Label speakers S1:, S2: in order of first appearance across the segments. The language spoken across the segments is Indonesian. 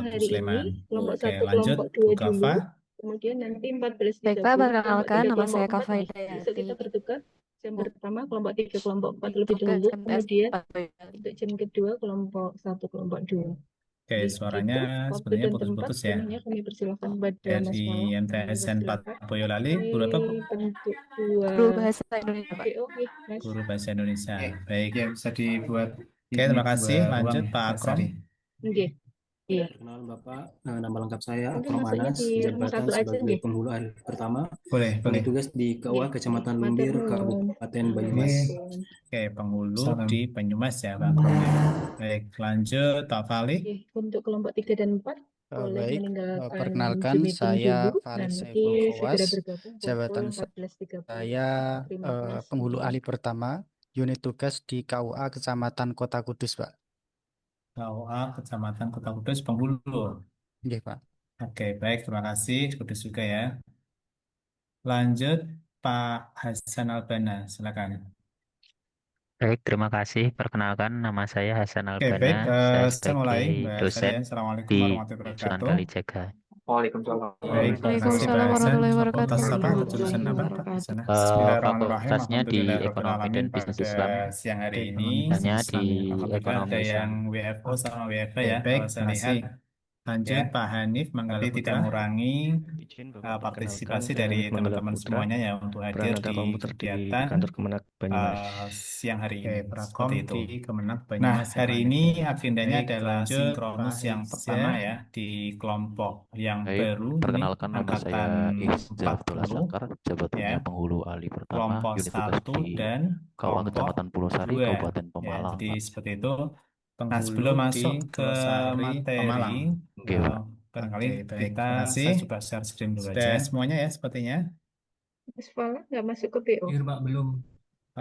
S1: hari ini
S2: Sleman.
S1: kelompok
S2: Oke,
S1: 1,
S2: lanjut
S1: kelompok
S2: Bu
S1: 2 dulu.
S2: Kafa.
S1: Kemudian nanti
S3: Baik Pak,
S1: 14.30 kelompok
S3: perkenalkan
S1: 3,
S3: nama
S1: kelompok
S3: saya
S1: 4
S3: Kava
S1: nih. Besok
S3: Hidayati.
S1: kita bertukar jam pertama kelompok 3, kelompok 4
S3: Di
S1: lebih
S3: tugas
S1: dahulu.
S3: MTS
S1: Kemudian
S3: 4 Boyolali.
S1: untuk jam kedua kelompok 1, kelompok 2.
S2: Oke, suaranya
S1: Gitu. Waktu
S2: sebenarnya
S1: dan tempat
S2: putus-putus ya.
S1: sepenuhnya kami persilahkan kepada
S2: Dari
S1: Mas Malang. Kami
S2: MTSN 4
S1: persilahkan.
S2: Boyolali,
S1: Ini
S2: guru apa Bu?
S1: bentuk dua
S3: Guru Bahasa Indonesia Pak.
S1: PO nih, Mas.
S2: Guru Bahasa Indonesia. Baik.
S4: Ya, bisa dibuat
S2: Oke,
S4: ini
S2: terima kasih.
S4: dua
S2: Lanjut
S4: ruang ya,
S2: Pak
S4: Pak
S2: Akrom.
S4: Sari.
S1: Nggih. Iya.
S5: Perkenalan Bapak, nama lengkap saya
S1: Mungkin
S5: Akrom
S1: masuknya
S5: Anas,
S1: di room
S5: jabatan
S1: 1 aja
S5: sebagai
S1: nggih.
S5: penghulu air pertama,
S2: Boleh,
S5: yang
S2: boleh.
S5: bertugas di KUA
S1: Nggih.
S5: Kecamatan
S1: Matur
S5: Lumbir,
S1: nuwun.
S5: Kabupaten
S2: Ini
S5: Banyumas.
S2: Oke, penghulu
S4: Salam.
S2: di Banyumas ya Pak Akrom ya. Baik, lanjut Pak Fali.
S1: Nggih, untuk kelompok 3 dan 4 boleh
S6: Baik,
S1: meninggalkan
S6: perkenalkan
S1: Zoom meeting
S6: saya
S1: dulu.
S6: Faris
S1: Nanti
S6: Saiful
S1: segera
S6: Fawaz,
S1: bergabung
S6: jabatan
S1: pukul 14.30.
S6: saya
S1: Terima kasih.
S6: penghulu ahli pertama, unit tugas di KUA Kecamatan Kota Kudus, Pak.
S2: KUA Kecamatan Kota Kudus penghulu.
S6: Nggih, Pak.
S2: Oke, baik. Terima kasih. Kudus juga ya. Lanjut Pak Hasan Albana. Silakan.
S7: Baik, terima kasih. Perkenalkan, nama saya Hasan
S2: Oke, baik.
S7: Albana. Saya
S2: Saya mulai.
S7: sebagai
S2: Mbak Sari
S7: dosen
S2: ya. Assalamualaikum
S7: di
S2: warahmatullahi
S7: Sunan
S2: wabarakatuh.
S7: Kalijaga.
S4: Waalaikumsalam.
S2: Baik, terima kasih Pak
S3: Waalaikumsalam
S2: Hasan.
S3: warahmatullahi
S2: Fakultas
S3: wabarakatuh.
S2: apa? Atau jurusan apa Pak di sana? Bismillahirrahmanirrahim.
S7: Fakultasnya di Ekonomi
S2: Alhamdulillahirrahmanirrahim.
S7: dan Bisnis
S2: Pada
S7: Islam.
S2: siang hari
S6: Oke,
S2: ini,
S7: Misalnya di
S2: alhamdulillah ada
S7: Ekonomi
S2: yang
S7: Islam.
S2: WFO sama WFH
S6: Oke,
S2: ya.
S6: baik,
S2: Kalau saya
S6: terima
S2: lihat.
S6: kasih.
S2: Lanjut Pak Hanif Manggala
S6: Tapi
S2: Putra.
S6: tidak
S2: Mengurangi
S8: Izin Bapak
S2: partisipasi
S8: perkenalkan, saya
S2: dari
S8: Hanif Manggala
S2: teman-teman
S8: Putra,
S2: semuanya ya untuk hadir
S8: peranata
S2: di
S8: komputer di
S2: kegiatan
S8: kantor Kemenak Banyumas.
S2: siang hari
S6: Oke,
S2: ini.
S6: Prakom
S2: Seperti itu.
S6: di Kemenak
S2: Nah,
S6: Banyumas ya,
S2: hari
S6: Pak
S2: ini
S6: Hanif ya.
S2: agendanya
S6: Baik,
S2: adalah
S6: lanjut
S2: sinkronus
S6: Pak
S2: yang
S6: Hizza.
S2: pertama ya di kelompok yang
S7: Baik,
S2: baru ini
S7: perkenalkan nama saya
S2: angkatan
S7: Ihsan Abdullah
S2: 40
S7: Sakar, jabatannya
S2: ya.
S7: penghulu ahli pertama,
S2: Kelompok
S7: unit tugas
S2: 1
S7: di
S2: dan
S7: KUA
S2: kelompok
S7: Kecamatan Pulau Sari,
S2: 2
S7: Kabupaten
S2: ya.
S7: Pemalang,
S2: Jadi
S7: Pak.
S2: seperti itu. Nah,
S6: Penghulu
S2: sebelum
S6: di
S2: masuk ke
S6: Pulosari,
S2: materi,
S6: Pemalang.
S7: Oke, Pak.
S2: barangkali
S6: Oke, baik.
S2: kita
S6: Terima kasih.
S2: saya coba share screen dulu
S6: Sudah
S2: aja.
S6: semuanya ya sepertinya.
S1: Mas Fala nggak masuk ke PO.
S5: Iya, Pak, belum.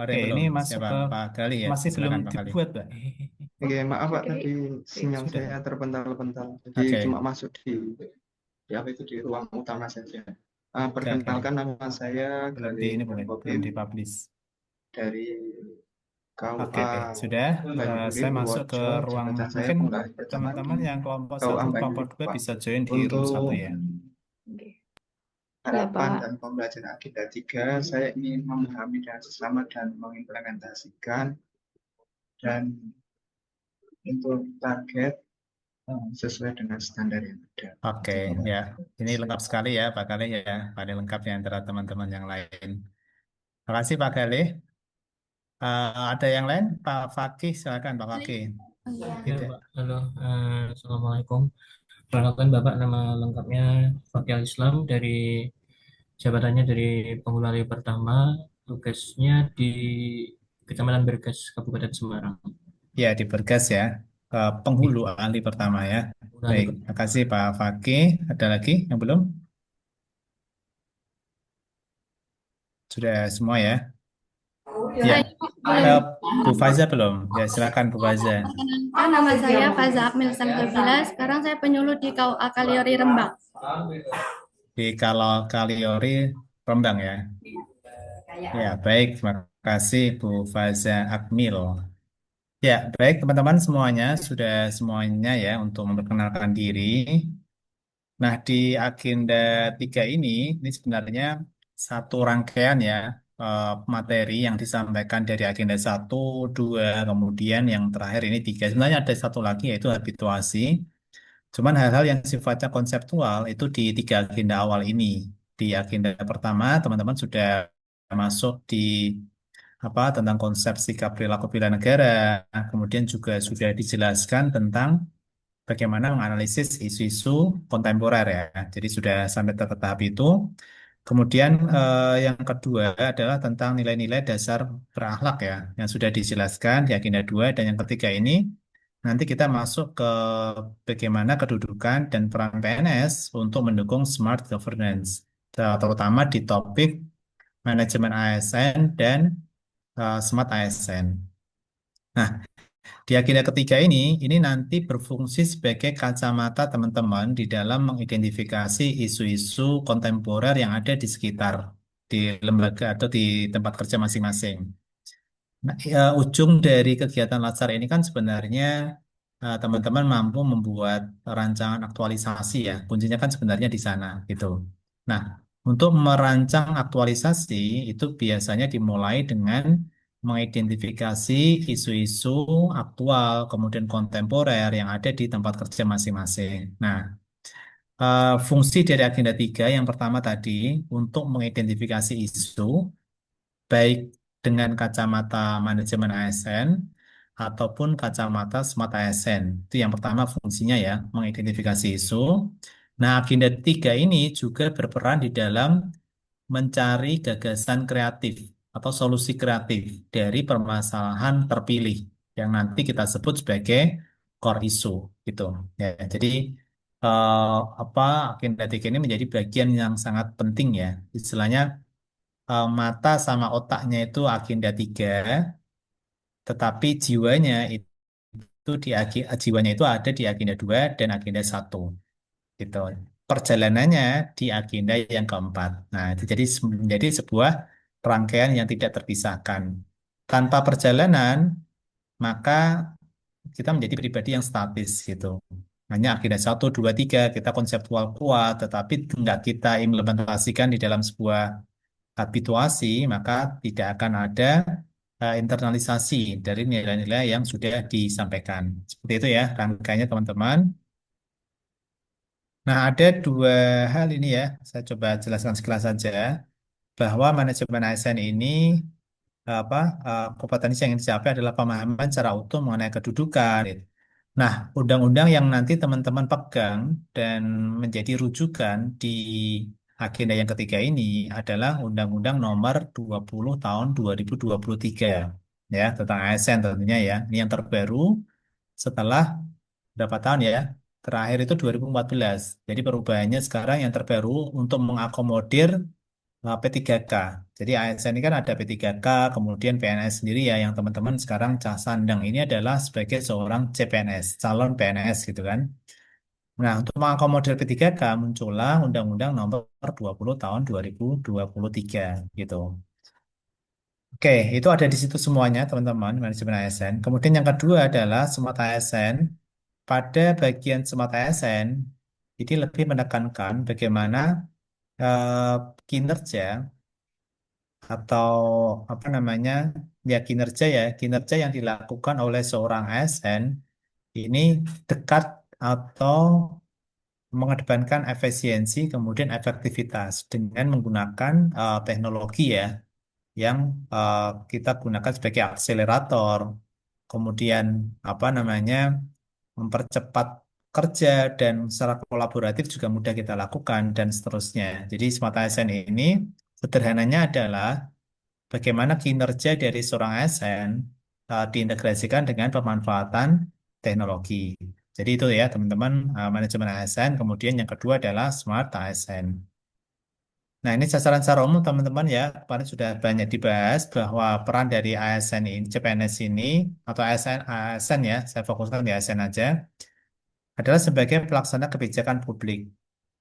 S6: Ada
S2: Oke,
S6: belum?
S2: ini masuk
S6: Siapa?
S2: ke
S6: Pak Gali ya.
S2: masih belum
S6: Silakan Pak Gali.
S2: dibuat, Pak.
S4: Oke, maaf Pak,
S1: Oke.
S4: tadi sinyal
S2: Sudah.
S4: saya terpental-pental. Jadi
S6: Oke.
S4: cuma masuk di apa itu di ruang utama saja. Perkenalkan nama saya
S2: Belum
S4: Gali
S2: ini belum
S4: Bobim
S2: dipublish.
S4: dari
S2: Oke,
S4: KUA
S2: sudah.
S4: Banyumas,
S2: Saya masuk ke
S4: Purworejo,
S2: ruang.
S4: jabatan saya
S2: Mungkin
S4: pengguna pertama
S2: teman-teman
S4: di
S2: yang kelompok
S4: KUA
S2: 1, kelompok
S4: Banyumas,
S2: 2
S4: Pak.
S2: bisa join di room 1 ya.
S1: Oke.
S4: Harapan
S1: Pak.
S4: dan pembelajaran agenda 3, saya ingin memahami dengan sesama dan mengimplementasikan, dan untuk target sesuai dengan standar yang ada.
S2: Oke, ya. Ini lengkap sekali ya Pak Galih ya. Paling lengkap ya antara teman-teman yang lain. Terima kasih Pak Galih. Ada yang lain? Pak Fakih, silakan Pak Fakih.
S5: Ya,
S2: Tidak.
S5: Pak. Halo, Assalamualaikum. Perkenalkan Bapak, nama lengkapnya Fakih Islam, dari jabatannya dari penghulu ahli pertama, tugasnya di Kecamatan Bergas, Kabupaten Semarang.
S2: Ya, di Bergas ya. Penghulu ahli pertama ya.
S5: Penghulu ahli
S2: Baik, terima kasih Pak Fakih. Ada lagi yang belum? Sudah semua ya? Ya, Bu Faza belum? Ya, silakan Bu Faza.
S9: Perkenalkan, nama saya Faza Akmil Samsabila. Sekarang saya penyuluh di KUA Kaliori Rembang.
S2: Di kalau Kaliori Rembang ya. Ya, baik. Terima kasih Bu Faza Akmil. Ya, baik teman-teman semuanya. Sudah semuanya ya untuk memperkenalkan diri. Nah, di agenda 3 ini sebenarnya satu rangkaian ya materi yang disampaikan dari agenda 1, 2, kemudian yang terakhir ini 3. Sebenarnya ada satu lagi yaitu habituasi. Cuman hal-hal yang sifatnya konseptual itu di 3 agenda awal ini. Di agenda pertama, teman-teman sudah masuk di apa tentang konsep sikap perilaku bela negara. Kemudian juga sudah dijelaskan tentang bagaimana menganalisis isu-isu kontemporer ya. Jadi sudah sampai ke tahap itu. Kemudian yang kedua adalah tentang nilai-nilai dasar berakhlak ya, yang sudah dijelaskan di agenda 2. Dan yang ketiga ini nanti kita masuk ke bagaimana kedudukan dan peran PNS untuk mendukung smart governance, terutama di topik manajemen ASN dan smart ASN. Nah, di agenda ketiga ini nanti berfungsi sebagai kacamata teman-teman di dalam mengidentifikasi isu-isu kontemporer yang ada di sekitar, di lembaga atau di tempat kerja masing-masing. Nah, ujung dari kegiatan Latsar ini kan sebenarnya teman-teman mampu membuat rancangan aktualisasi ya. Kuncinya kan sebenarnya di sana gitu. Nah, untuk merancang aktualisasi itu biasanya dimulai dengan mengidentifikasi isu-isu aktual, kemudian kontemporer yang ada di tempat kerja masing-masing. Nah, fungsi dari agenda 3 yang pertama tadi untuk mengidentifikasi isu, baik dengan kacamata manajemen ASN ataupun kacamata smart ASN. Itu yang pertama fungsinya ya, mengidentifikasi isu. Nah, agenda 3 ini juga berperan di dalam mencari gagasan kreatif atau solusi kreatif dari permasalahan terpilih yang nanti kita sebut sebagai core issue gitu. Ya, jadi eh, apa agenda 3 ini menjadi bagian yang sangat penting ya. Istilahnya mata sama otaknya itu agenda 3, tetapi jiwanya itu ada di agenda 2 dan agenda 1 gitu. Perjalanannya di agenda yang keempat. Nah, itu jadi menjadi sebuah rangkaian yang tidak terpisahkan. Tanpa perjalanan, maka kita menjadi pribadi yang statis gitu. Hanya agenda 1, 2, 3 kita konseptual kuat, tetapi nggak kita implementasikan di dalam sebuah habituasi, maka tidak akan ada internalisasi dari nilai-nilai yang sudah disampaikan. Seperti itu ya rangkaiannya teman-teman. Nah, ada dua hal ini ya, saya coba jelaskan sekilas saja, bahwa manajemen ASN ini apa kompetensi yang dicapai adalah pemahaman secara utuh mengenai kedudukan. Gitu. Nah, undang-undang yang nanti teman-teman pegang dan menjadi rujukan di agenda yang ketiga ini adalah Undang-Undang Nomor 20 Tahun 2023 ya tentang ASN tentunya ya. Ini yang terbaru setelah berapa tahun ya? Terakhir itu 2014. Jadi perubahannya sekarang yang terbaru untuk mengakomodir P3K. Jadi ASN ini kan ada P3K, kemudian PNS sendiri ya, yang teman-teman sekarang sandang ini adalah sebagai seorang CPNS, calon PNS gitu kan. Nah, untuk mengakomodir P3K muncullah Undang-Undang Nomor 20 Tahun 2023 gitu. Oke, itu ada di situ semuanya teman-teman, manajemen ASN. Kemudian yang kedua adalah smart ASN. Pada bagian smart ASN, ini lebih menekankan bagaimana eh, kinerja atau apa namanya ya kinerja yang dilakukan oleh seorang ASN ini dekat atau mengedepankan efisiensi kemudian efektivitas dengan menggunakan teknologi ya yang eh, kita gunakan sebagai akselerator kemudian apa namanya mempercepat kerja dan secara kolaboratif juga mudah kita lakukan dan seterusnya. Jadi Smart ASN ini sederhananya adalah bagaimana kinerja dari seorang ASN diintegrasikan dengan pemanfaatan teknologi. Jadi itu ya teman-teman manajemen ASN. Kemudian yang kedua adalah Smart ASN. Nah ini sasaran secara umum teman-teman ya. Kemarin sudah banyak dibahas bahwa peran dari ASN ini, CPNS ini atau ASN ya, saya fokuskan di ASN aja, adalah sebagai pelaksana kebijakan publik.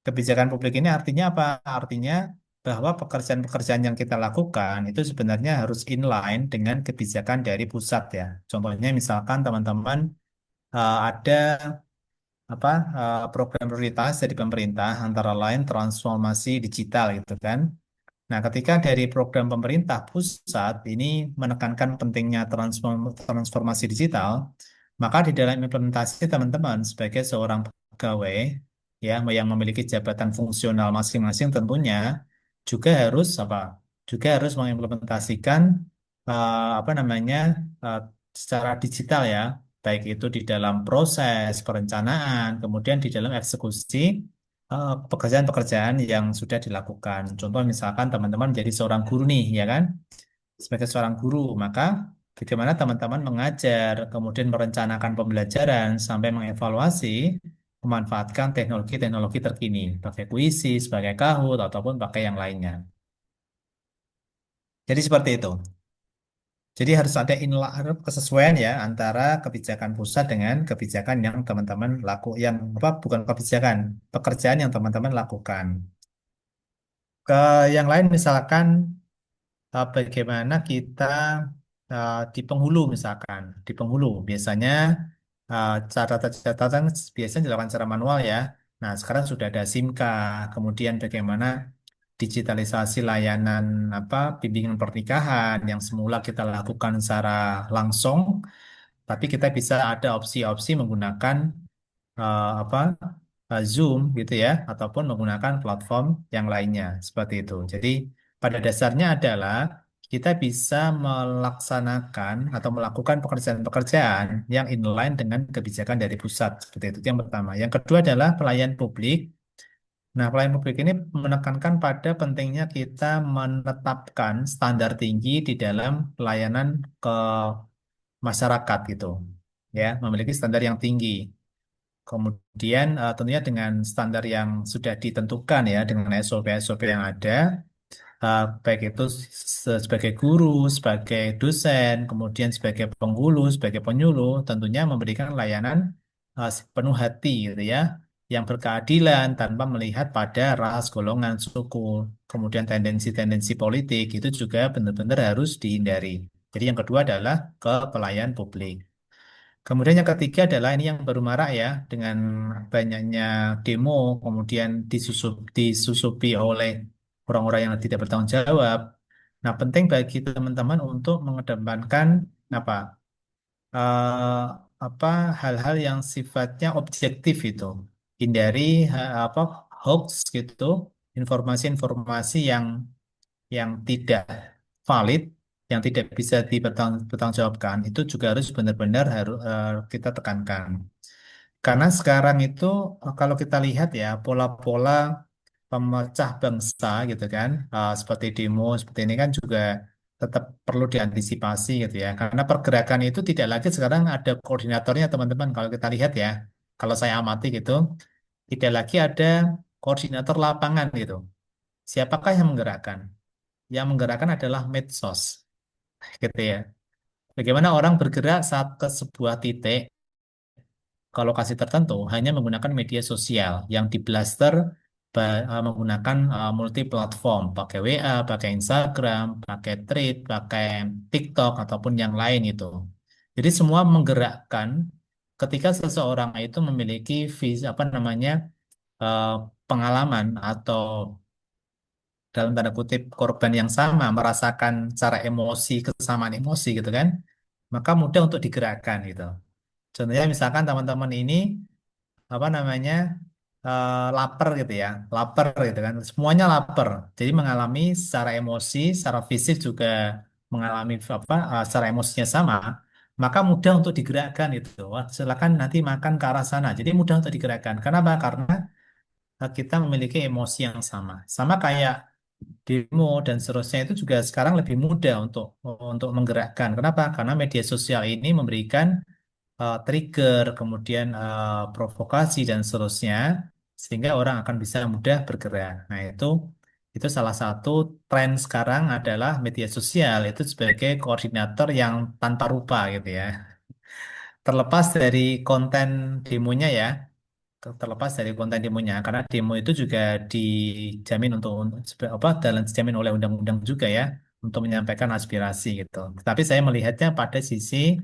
S2: Kebijakan publik ini artinya apa? Artinya bahwa pekerjaan-pekerjaan yang kita lakukan itu sebenarnya harus inline dengan kebijakan dari pusat ya. Contohnya misalkan teman-teman ada apa program prioritas dari pemerintah antara lain transformasi digital gitu kan. Nah, ketika dari program pemerintah pusat ini menekankan pentingnya transformasi digital, maka di dalam implementasi teman-teman sebagai seorang pegawai ya yang memiliki jabatan fungsional masing-masing tentunya juga harus apa? Juga harus mengimplementasikan apa namanya eh, secara digital ya, baik itu di dalam proses perencanaan, kemudian di dalam eksekusi pekerjaan-pekerjaan yang sudah dilakukan. Contoh misalkan teman-teman menjadi seorang guru nih, ya kan? Sebagai seorang guru, maka bagaimana teman-teman mengajar, kemudian merencanakan pembelajaran, sampai mengevaluasi, memanfaatkan teknologi-teknologi terkini, pakai kuisi, sebagai Kahoot, ataupun pakai yang lainnya. Jadi seperti itu. Jadi harus ada kesesuaian ya antara kebijakan pusat dengan kebijakan yang teman-teman yang apa bukan kebijakan, pekerjaan yang teman-teman lakukan. Ke yang lain misalkan bagaimana kita di penghulu misalkan. Di penghulu biasanya catatan-catatan biasanya dilakukan secara manual ya. Nah, sekarang sudah ada SIMKA, kemudian bagaimana digitalisasi layanan bimbingan pernikahan yang semula kita lakukan secara langsung, tapi kita bisa ada opsi-opsi menggunakan apa Zoom gitu ya, ataupun menggunakan platform yang lainnya seperti itu. Jadi pada dasarnya adalah kita bisa melaksanakan atau melakukan pekerjaan-pekerjaan yang inline dengan kebijakan dari pusat seperti itu. Itu yang pertama. Yang kedua adalah pelayan publik. Nah, pelayan publik ini menekankan pada pentingnya kita menetapkan standar tinggi di dalam pelayanan ke masyarakat gitu. Ya, memiliki standar yang tinggi. Kemudian tentunya dengan standar yang sudah ditentukan ya dengan SOP-SOP yang ada, baik itu sebagai guru, sebagai dosen, kemudian sebagai penghulu, sebagai penyuluh, tentunya memberikan layanan penuh hati gitu ya, yang berkeadilan tanpa melihat pada ras, golongan, suku, kemudian tendensi-tendensi politik itu juga benar-benar harus dihindari. Jadi yang kedua adalah ke pelayan publik. Kemudian yang ketiga adalah ini yang baru marak ya, dengan banyaknya demo, kemudian disusupi oleh orang-orang yang tidak bertanggung jawab. Nah, penting bagi teman-teman untuk mengedepankan apa eh, apa hal-hal yang sifatnya objektif itu, hindari hoax gitu, informasi-informasi yang tidak valid, yang tidak bisa dipertanggungjawabkan, itu juga harus benar-benar harus kita tekankan. Karena sekarang itu kalau kita lihat ya pola-pola pemecah bangsa gitu kan, seperti demo seperti ini kan juga tetap perlu diantisipasi gitu ya. Karena pergerakan itu tidak lagi sekarang ada koordinatornya teman-teman. Kalau kita lihat ya, kalau saya amati gitu, tidak lagi ada koordinator lapangan gitu. Siapakah yang menggerakkan? Yang menggerakkan adalah medsos gitu ya. Bagaimana orang bergerak saat ke sebuah titik ke lokasi tertentu hanya menggunakan media sosial yang diblaster menggunakan multi platform, pakai WA, pakai Instagram, pakai Thread, pakai TikTok ataupun yang lain itu. Jadi semua menggerakkan ketika seseorang itu memiliki eh, pengalaman atau dalam tanda kutip korban yang sama, merasakan cara emosi, kesamaan emosi gitu kan, maka mudah untuk digerakkan gitu. Contohnya misalkan teman-teman ini lapar gitu ya, lapar gitu kan, semuanya lapar. Jadi mengalami secara emosi, secara fisik juga mengalami secara emosinya sama, maka mudah untuk digerakkan itu. Wah, silakan nanti makan ke arah sana. Jadi mudah untuk digerakkan. Kenapa? Karena kita memiliki emosi yang sama. Sama kayak demo dan seterusnya itu juga sekarang lebih mudah untuk menggerakkan. Kenapa? Karena media sosial ini memberikan trigger, kemudian provokasi dan seterusnya, sehingga orang akan bisa mudah bergerak. Nah, itu salah satu tren sekarang adalah media sosial itu sebagai koordinator yang tanpa rupa gitu ya. Terlepas dari konten demonya ya, terlepas dari konten demonya, karena demo itu juga dijamin dalam dijamin oleh undang-undang juga ya, untuk menyampaikan aspirasi gitu. Tapi saya melihatnya pada sisi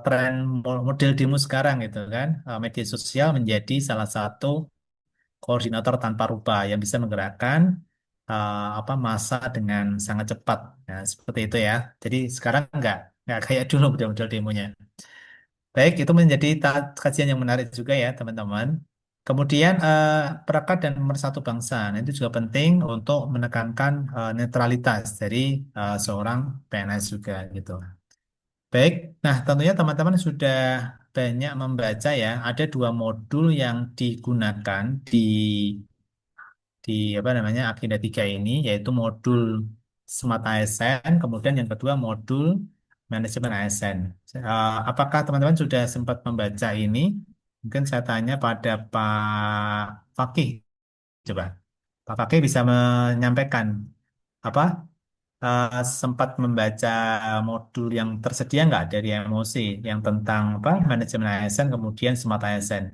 S2: tren model demo sekarang itu kan, media sosial menjadi salah satu koordinator tanpa rupa yang bisa menggerakkan massa dengan sangat cepat. Nah, seperti itu ya. Jadi sekarang nggak kayak dulu model-model demonya. Baik, itu menjadi kajian yang menarik juga ya, teman-teman. Kemudian perekat dan pemersatu bangsa. Nah, itu juga penting untuk menekankan netralitas dari seorang PNS juga gitu. Baik, nah tentunya teman-teman sudah banyak membaca ya. Ada dua modul yang digunakan di agenda 3 ini, yaitu modul Smart ASN, kemudian yang kedua modul manajemen ASN. Apakah teman-teman sudah sempat membaca ini? Mungkin saya tanya pada Pak Fakih. Coba, Pak Fakih bisa menyampaikan apa sempat membaca modul yang tersedia nggak dari emosi yang tentang manajemen ASN kemudian Smart ASN.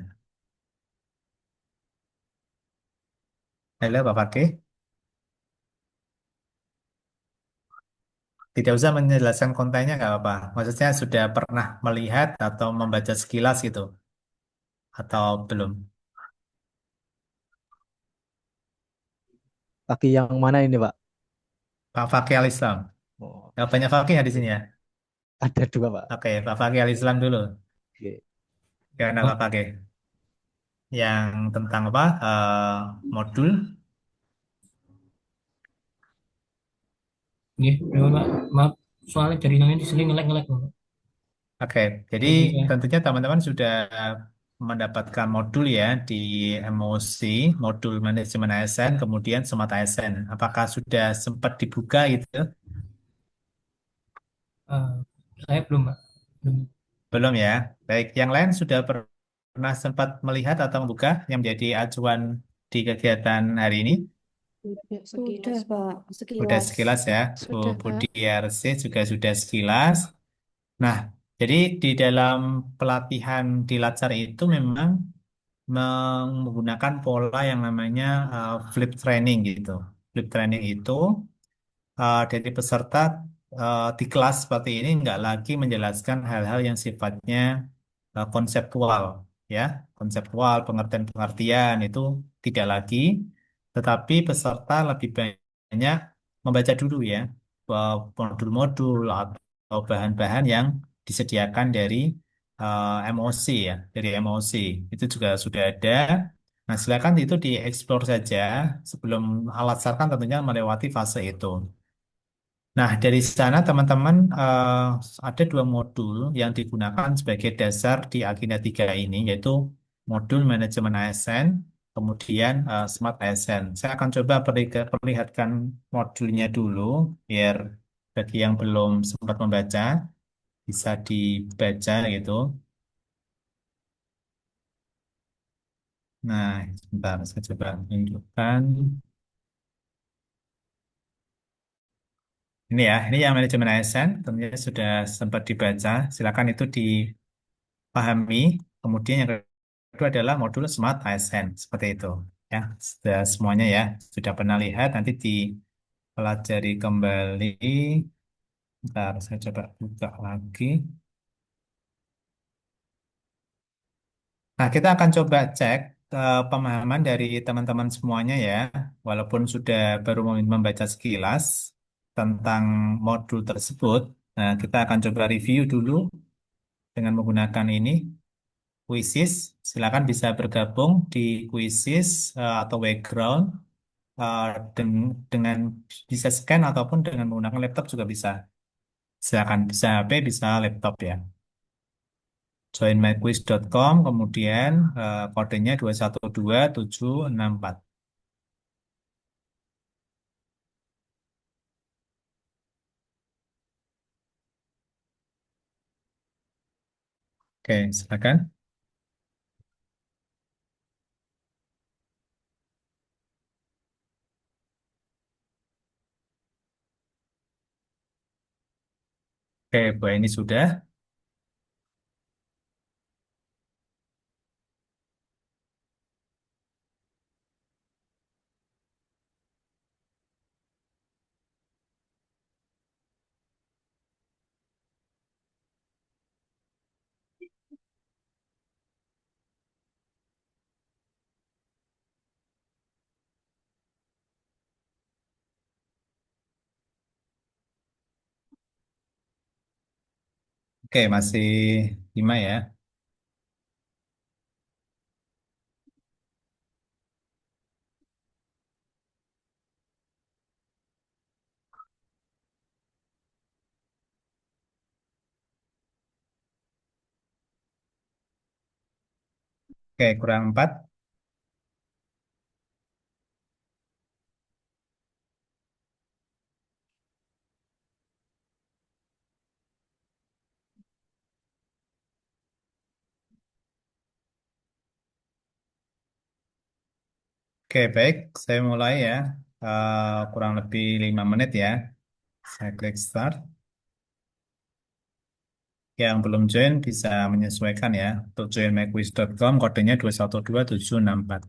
S2: Halo Pak Fakih. Tidak usah menjelaskan kontennya nggak apa-apa. Maksudnya sudah pernah melihat atau membaca sekilas gitu, atau belum?
S8: Kaki yang mana ini, Pak?
S2: Pak Fakih Al-Islam.
S8: Oh,
S2: Ya, banyak Fakih ya di sini ya.
S8: ada dua, Pak.
S2: Oke, Pak Fakih Al-Islam dulu.
S8: Oke.
S2: Gimana Pak Fakih? Yang tentang apa? Modul.
S5: Nggih, pripun, Pak? Maaf, soalnya jaringannya di sini ngelek-ngelek, Pak.
S2: Oke, jadi
S5: Jadi saya
S2: tentunya teman-teman sudah mendapatkan modul ya di MOC, modul manajemen ASN, kemudian Smart ASN. Apakah sudah sempat dibuka gitu?
S5: eh, saya belum, Pak. Belum.
S2: Belum ya. Baik, yang lain sudah pernah sempat melihat atau membuka yang menjadi acuan di kegiatan hari ini?
S3: Sudah, Pak.
S2: Sudah
S3: Sekilas.
S2: sekilas ya. Bu
S3: Sudah, Pak.
S2: Budi RC juga sudah sekilas. Nah, jadi di dalam pelatihan di Latsar itu memang menggunakan pola yang namanya flip training gitu. Flip training itu dari peserta di kelas seperti ini nggak lagi menjelaskan hal-hal yang sifatnya konseptual, ya, konseptual, pengertian-pengertian itu tidak lagi, tetapi peserta lebih banyak membaca dulu ya modul-modul atau bahan-bahan yang disediakan dari MOC ya, dari MOC itu juga sudah ada. Nah, silakan itu dieksplor saja sebelum alat sarkan tentunya melewati fase itu. Nah, dari sana teman-teman ada dua modul yang digunakan sebagai dasar di Agenda 3 ini, yaitu modul manajemen ASN, kemudian Smart ASN. Saya akan coba perlihatkan modulnya dulu, biar bagi yang belum sempat membaca, bisa dibaca gitu. Nah, sebentar, saya coba tunjukkan. Ini ya, ini yang manajemen ASN, tentunya sudah sempat dibaca. Silakan itu dipahami. Kemudian yang kedua adalah modul Smart ASN, seperti itu. Ya, sudah semuanya ya, sudah pernah lihat. Nanti dipelajari kembali. Bentar, saya coba buka lagi. Nah, kita akan coba cek pemahaman dari teman-teman semuanya ya, walaupun sudah baru membaca sekilas tentang modul tersebut. Nah, kita akan coba review dulu dengan menggunakan ini, Quizzes. Silakan bisa bergabung di Quizzes atau background eh, dengan bisa scan ataupun dengan menggunakan laptop juga bisa. Silakan bisa HP, bisa laptop ya. Joinmyquiz.com, kemudian kodenya 212764. Oke, silakan. Oke, Bu ini sudah. Oke, masih 5 ya. Oke, kurang 4. Oke, baik. Saya mulai ya. Kurang lebih 5 menit ya. Saya klik start. Yang belum join bisa menyesuaikan ya. Untuk join myquiz.com kodenya 212764.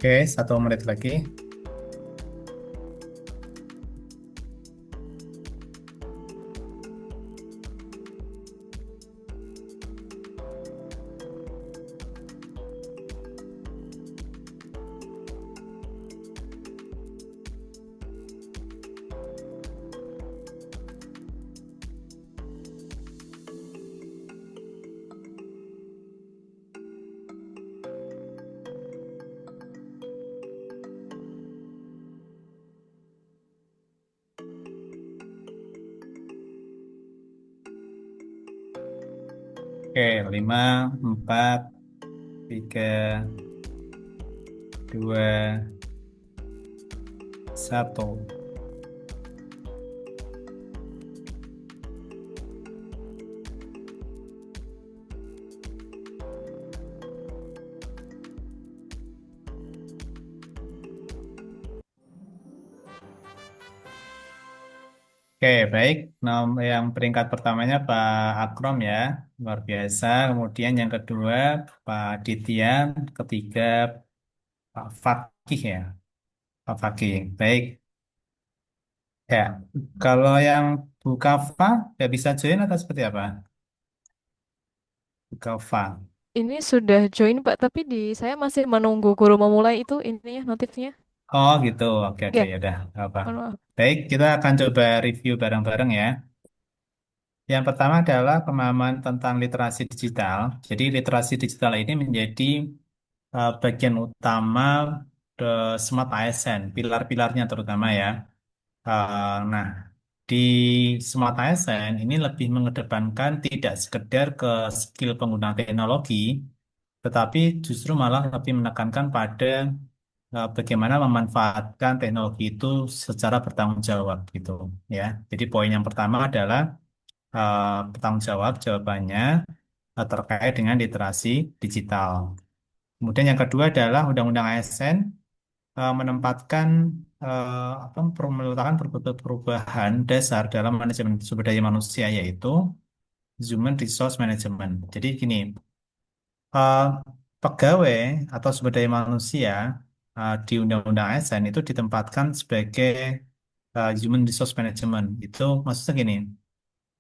S2: Oke, 1 menit lagi. Oke, 5, 4, 3, 2, 1. Oke, baik. Yang peringkat pertamanya Pak Akrom ya, luar biasa. Kemudian yang kedua Pak Ditya, ketiga Pak Fakih ya, Pak Fakih. Baik, ya. Kalau yang Bu Kafa, ya bisa join atau seperti apa? Bu Kafa.
S10: Ini sudah join Pak, tapi di saya masih menunggu guru memulai itu ininya notifnya.
S2: Oh gitu, oke oke
S10: Ya,
S2: ya udah, nggak apa.
S10: mohon maaf.
S2: Baik, kita akan coba review bareng-bareng ya. Yang pertama adalah pemahaman tentang literasi digital. Jadi literasi digital ini menjadi bagian utama Smart ASN, pilar-pilarnya terutama ya. Nah, di Smart ASN ini lebih mengedepankan tidak sekedar ke skill pengguna teknologi, tetapi justru malah lebih menekankan pada bagaimana memanfaatkan teknologi itu secara bertanggung jawab gitu ya. Jadi poin yang pertama adalah bertanggung jawab jawabannya terkait dengan literasi digital. Kemudian yang kedua adalah Undang-Undang ASN menempatkan meletakkan berbagai perubahan dasar dalam manajemen sumber daya manusia yaitu Human Resource Management. Jadi gini, eh, pegawai atau sumber daya manusia di Undang-Undang ASN itu ditempatkan sebagai Human Resource Management. Itu maksudnya gini,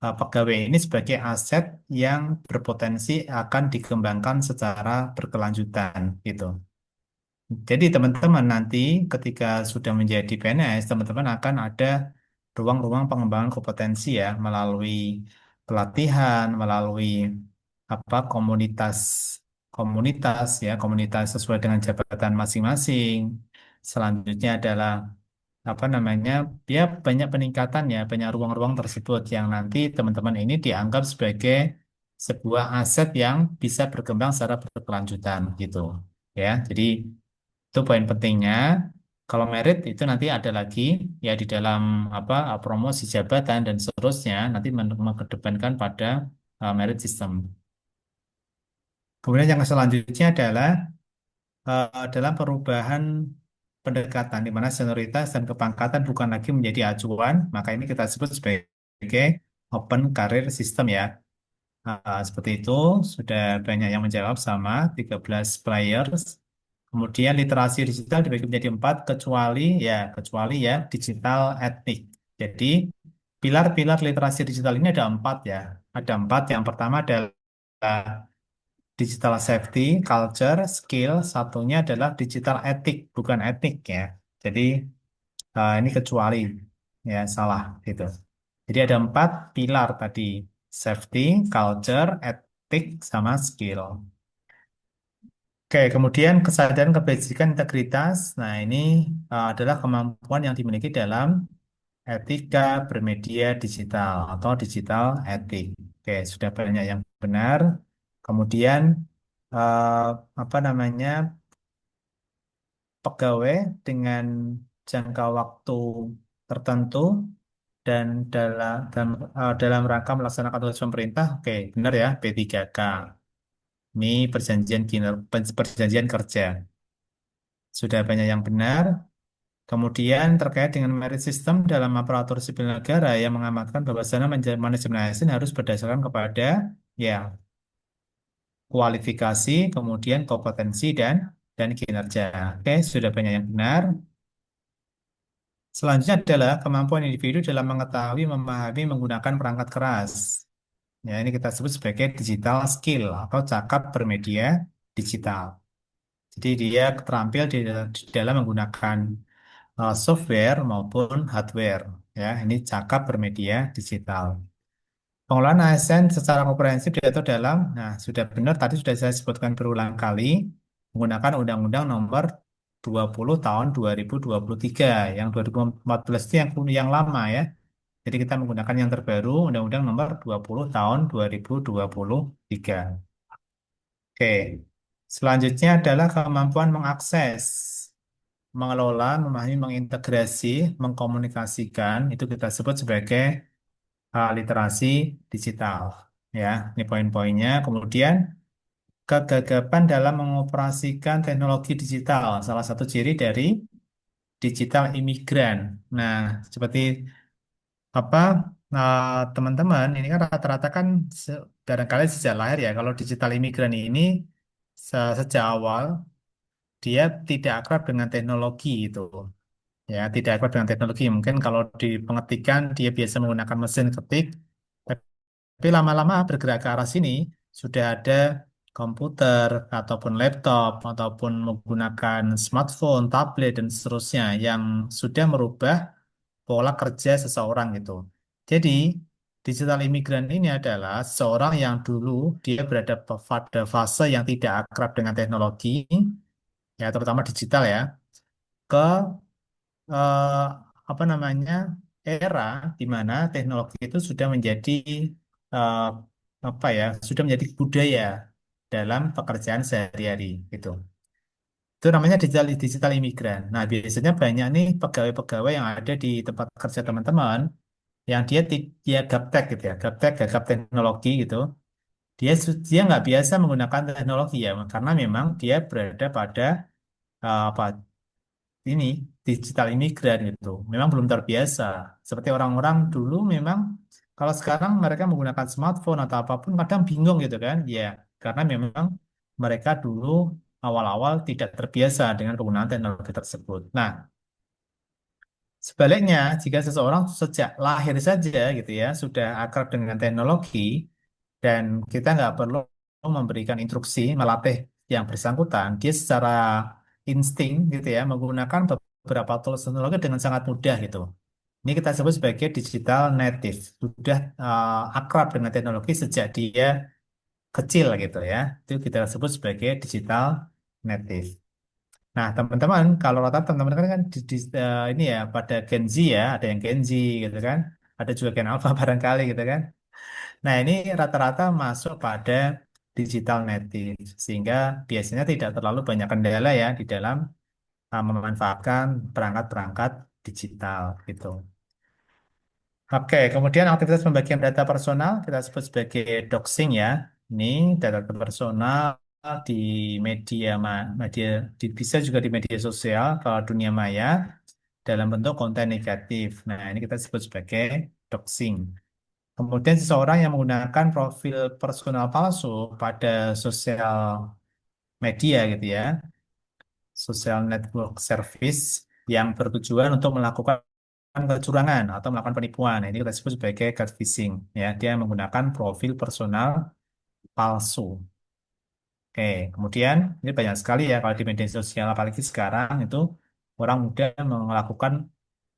S2: pegawai ini sebagai aset yang berpotensi akan dikembangkan secara berkelanjutan gitu. Jadi teman-teman nanti ketika sudah menjadi PNS, teman-teman akan ada ruang-ruang pengembangan kompetensi ya melalui pelatihan, melalui komunitas komunitas ya komunitas sesuai dengan jabatan masing-masing. Selanjutnya adalah ya banyak peningkatan ya banyak ruang-ruang tersebut yang nanti teman-teman ini dianggap sebagai sebuah aset yang bisa berkembang secara berkelanjutan gitu ya. Jadi itu poin pentingnya. Kalau merit itu nanti ada lagi ya di dalam promosi jabatan dan seterusnya nanti mengedepankan pada merit system. Kemudian yang selanjutnya adalah dalam perubahan pendekatan di mana senioritas dan kepangkatan bukan lagi menjadi acuan, maka ini kita sebut sebagai open career system ya. Seperti itu, sudah banyak yang menjawab sama 13 players. Kemudian literasi digital dibagi menjadi 4 kecuali ya digital etnik. Jadi pilar-pilar literasi digital ini ada 4 ya. Ada 4. Yang pertama adalah digital safety, culture, skill. Satunya adalah digital etik, bukan etnik ya. Jadi ini kecuali ya salah gitu. Jadi ada 4 pilar tadi, safety, culture, etik, sama skill. Oke, kemudian kesadaran kebajikan integritas. Nah, ini adalah kemampuan yang dimiliki dalam etika bermedia digital atau digital etik. Oke, sudah banyak yang benar. Kemudian eh, pegawai dengan jangka waktu tertentu dan dalam rangka melaksanakan tugas pemerintah. Oke, benar ya, P3K. Ini perjanjian kerja. Sudah banyak yang benar. Kemudian terkait dengan merit system dalam aparatur sipil negara yang mengamatkan bahwasanya manajemen ASN harus berdasarkan kepada ya kualifikasi, kemudian kompetensi dan kinerja. Oke, sudah banyak yang benar. Selanjutnya adalah kemampuan individu dalam mengetahui, memahami, menggunakan perangkat keras. Ya, ini kita sebut sebagai digital skill atau cakap bermedia digital. Jadi dia terampil di dalam menggunakan software maupun hardware. Ya, ini cakap bermedia digital. Pengelolaan ASN secara komprehensif diatur dalam, nah sudah benar tadi sudah saya sebutkan berulang kali, menggunakan Undang-Undang Nomor 20 Tahun 2023, yang 2014 itu yang lama ya. Jadi kita menggunakan yang terbaru, Undang-Undang Nomor 20 Tahun 2023. Oke, selanjutnya adalah kemampuan mengakses, mengelola, memahami, mengintegrasi, mengkomunikasikan, itu kita sebut sebagai literasi digital. Ya, ini poin-poinnya. Kemudian kegagapan dalam mengoperasikan teknologi digital, salah satu ciri dari digital imigran. Nah, seperti apa teman-teman, ini kan rata-rata kan barangkali sejak lahir ya, kalau digital imigran ini sejak awal dia tidak akrab dengan teknologi itu. Ya, tidak akrab dengan teknologi. Mungkin kalau di pengetikan dia biasa menggunakan mesin ketik, tapi lama-lama bergerak ke arah sini, sudah ada komputer ataupun laptop ataupun menggunakan smartphone, tablet dan seterusnya yang sudah merubah pola kerja seseorang gitu. Jadi digital imigran ini adalah seorang yang dulu dia berada pada fase yang tidak akrab dengan teknologi, ya terutama digital ya, ke eh, apa namanya era di mana teknologi itu sudah menjadi eh, apa ya, sudah menjadi budaya dalam pekerjaan sehari-hari gitu. Itu namanya digital digital imigran. Nah, biasanya banyak nih pegawai-pegawai yang ada di tempat kerja teman-teman yang dia gaptek gitu ya, gagap teknologi gitu. Dia nggak biasa menggunakan teknologi ya, karena memang dia berada pada apa ini digital imigran gitu. Memang belum terbiasa. Seperti orang-orang dulu memang kalau sekarang mereka menggunakan smartphone atau apapun kadang bingung gitu kan. Ya, karena memang mereka dulu awal-awal tidak terbiasa dengan penggunaan teknologi tersebut. Nah, sebaliknya, jika seseorang sejak lahir saja gitu ya, sudah akrab dengan teknologi dan kita nggak perlu memberikan instruksi, melatih yang bersangkutan, dia secara insting gitu ya, menggunakan beberapa tools teknologi dengan sangat mudah gitu. Ini kita sebut sebagai digital native, sudah akrab dengan teknologi sejak dia kecil gitu ya. Itu kita sebut sebagai digital native. Nah, teman-teman, kalau rata teman-teman kan ini ya pada Gen Z ya, ada yang Gen Z gitu kan, ada juga Gen Alpha barangkali gitu kan. Nah, ini rata-rata masuk pada digital native, sehingga biasanya tidak terlalu banyak kendala ya di dalam memanfaatkan perangkat-perangkat digital gitu. Oke, kemudian aktivitas pembagian data personal kita sebut sebagai doxing ya. Ini data personal di media bisa juga di media sosial kalau dunia maya dalam bentuk konten negatif. Nah, ini kita sebut sebagai doxing. Kemudian seseorang yang menggunakan profil personal palsu pada sosial media gitu ya, social network service yang bertujuan untuk melakukan kecurangan atau melakukan penipuan. Nah, ini kita sebut sebagai catfishing ya. Dia menggunakan profil personal palsu. Oke, kemudian ini banyak sekali ya kalau di media sosial apalagi sekarang itu orang muda melakukan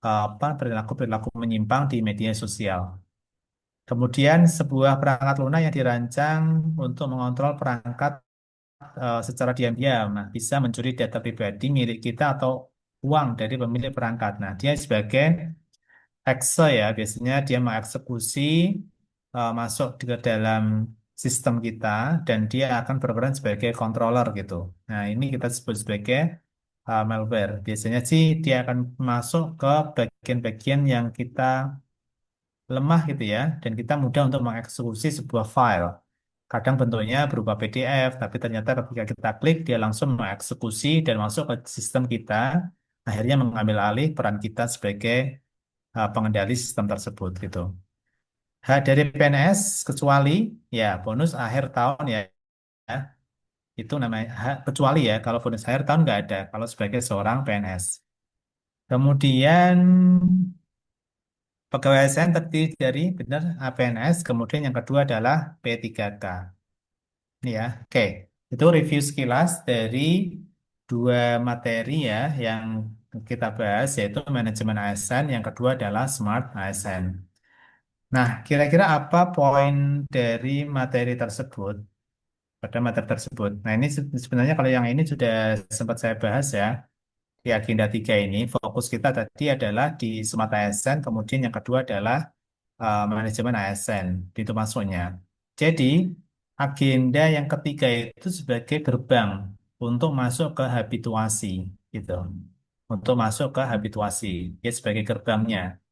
S2: apa perilaku-perilaku menyimpang di media sosial. Kemudian sebuah perangkat lunak yang dirancang untuk mengontrol perangkat secara diam-diam. Nah, bisa mencuri data pribadi milik kita atau uang dari pemilik perangkat. Nah, dia sebagai exe ya, biasanya dia mengeksekusi masuk ke dalam sistem kita dan dia akan berperan sebagai controller gitu. Nah, ini kita sebut sebagai malware. Biasanya sih dia akan masuk ke bagian-bagian yang kita lemah gitu ya, dan kita mudah untuk mengeksekusi sebuah file. Kadang bentuknya berupa PDF, tapi ternyata ketika kita klik, dia langsung mengeksekusi dan masuk ke sistem kita, akhirnya mengambil alih peran kita sebagai pengendali sistem tersebut gitu. Hak dari PNS kecuali ya bonus akhir tahun ya, itu namanya hak kecuali ya, kalau bonus akhir tahun nggak ada kalau sebagai seorang PNS. Kemudian pegawai ASN terdiri dari benar APNS, kemudian yang kedua adalah P3K. Ini ya, oke. Itu review sekilas dari dua materi ya yang kita bahas, yaitu manajemen ASN, yang kedua adalah Smart ASN. Nah, kira-kira apa poin dari materi tersebut, pada materi tersebut? Nah, ini sebenarnya kalau yang ini sudah sempat saya bahas ya, di agenda 3 ini, fokus kita tadi adalah di Smart ASN, kemudian yang kedua adalah manajemen ASN, itu masuknya. Jadi, agenda yang ketiga itu sebagai gerbang untuk masuk ke habituasi, gitu. Untuk masuk ke habituasi, ya sebagai gerbangnya.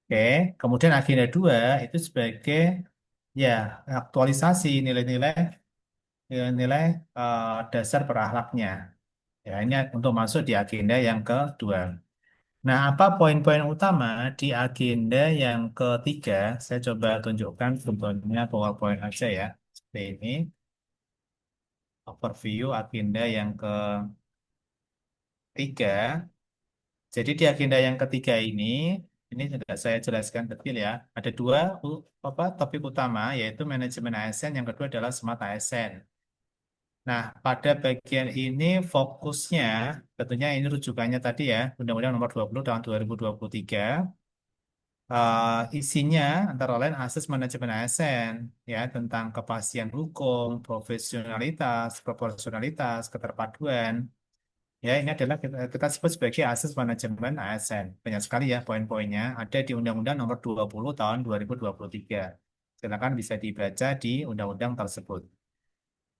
S2: Oke, kemudian agenda 2 itu sebagai ya aktualisasi nilai-nilai nilai dasar berakhlaknya. Ya, ini untuk masuk di agenda yang kedua. Nah, apa poin-poin utama di agenda yang ketiga? Saya coba tunjukkan contohnya PowerPoint aja ya. Seperti ini, overview agenda yang ketiga. Jadi di agenda yang ketiga ini sudah saya jelaskan detail ya. Ada dua topik utama, yaitu manajemen ASN, yang kedua adalah smart ASN. Nah, pada bagian ini fokusnya, tentunya ini rujukannya tadi ya, Undang-Undang Nomor 20 tahun 2023. Isinya antara lain asas manajemen ASN, ya, tentang kepastian hukum, profesionalitas, proporsionalitas, keterpaduan. Ya, ini adalah kita sebut sebagai asas manajemen ASN. Banyak sekali ya poin-poinnya. Ada di Undang-Undang Nomor 20 Tahun 2023. Silakan bisa dibaca di undang-undang tersebut.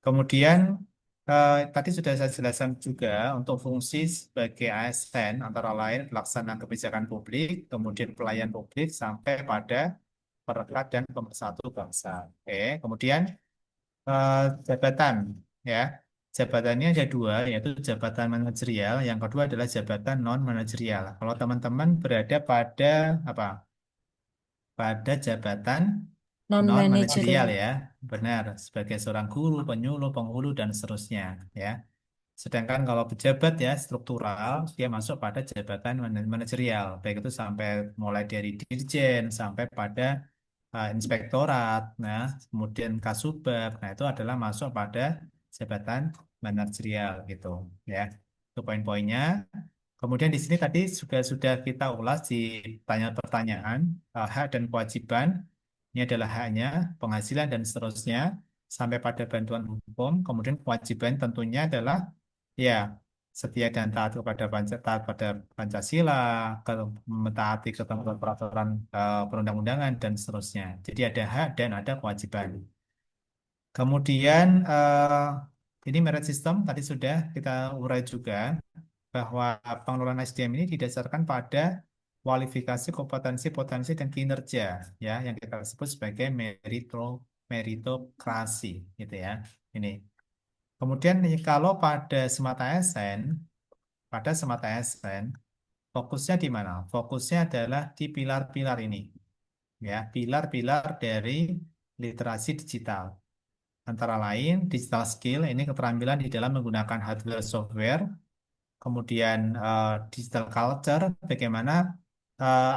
S2: Kemudian tadi sudah saya jelaskan juga untuk fungsi sebagai ASN antara lain pelaksanaan kebijakan publik, kemudian pelayan publik sampai pada perekat dan pemersatu bangsa. Oke, kemudian eh, jabatan, ya. Jabatannya ada dua, yaitu jabatan manajerial. Yang kedua adalah jabatan non manajerial. Kalau teman-teman berada pada apa? Pada jabatan non manajerial,
S3: Non-managerial.
S2: ya, benar, sebagai seorang guru, penyuluh, penghulu dan seterusnya, ya. Sedangkan kalau pejabat ya struktural, dia masuk pada jabatan manajerial, baik itu sampai mulai dari dirjen sampai pada inspektorat, nah, kemudian kasubag, nah itu adalah masuk pada jabatan manajerial gitu, ya. Itu poin-poinnya. Kemudian di sini tadi juga sudah kita ulas di pertanyaan hak dan kewajiban. Ini adalah haknya, penghasilan dan seterusnya sampai pada bantuan hukum. Kemudian kewajiban tentunya adalah ya setia dan taat kepada taat pada Pancasila, mentaati ketentuan peraturan perundang-undangan dan seterusnya. Jadi ada hak dan ada kewajiban. Kemudian ini merit system tadi sudah kita urai juga bahwa pengelolaan SDM ini didasarkan pada kualifikasi, kompetensi, potensi, dan kinerja, ya, yang kita sebut sebagai meritokrasi, gitu ya. Ini. Kemudian kalau pada semata ASN, fokusnya di mana? Fokusnya adalah di pilar-pilar ini, ya, pilar-pilar dari literasi digital. Antara lain, digital skill, ini keterampilan di dalam menggunakan hardware, software, kemudian digital culture, bagaimana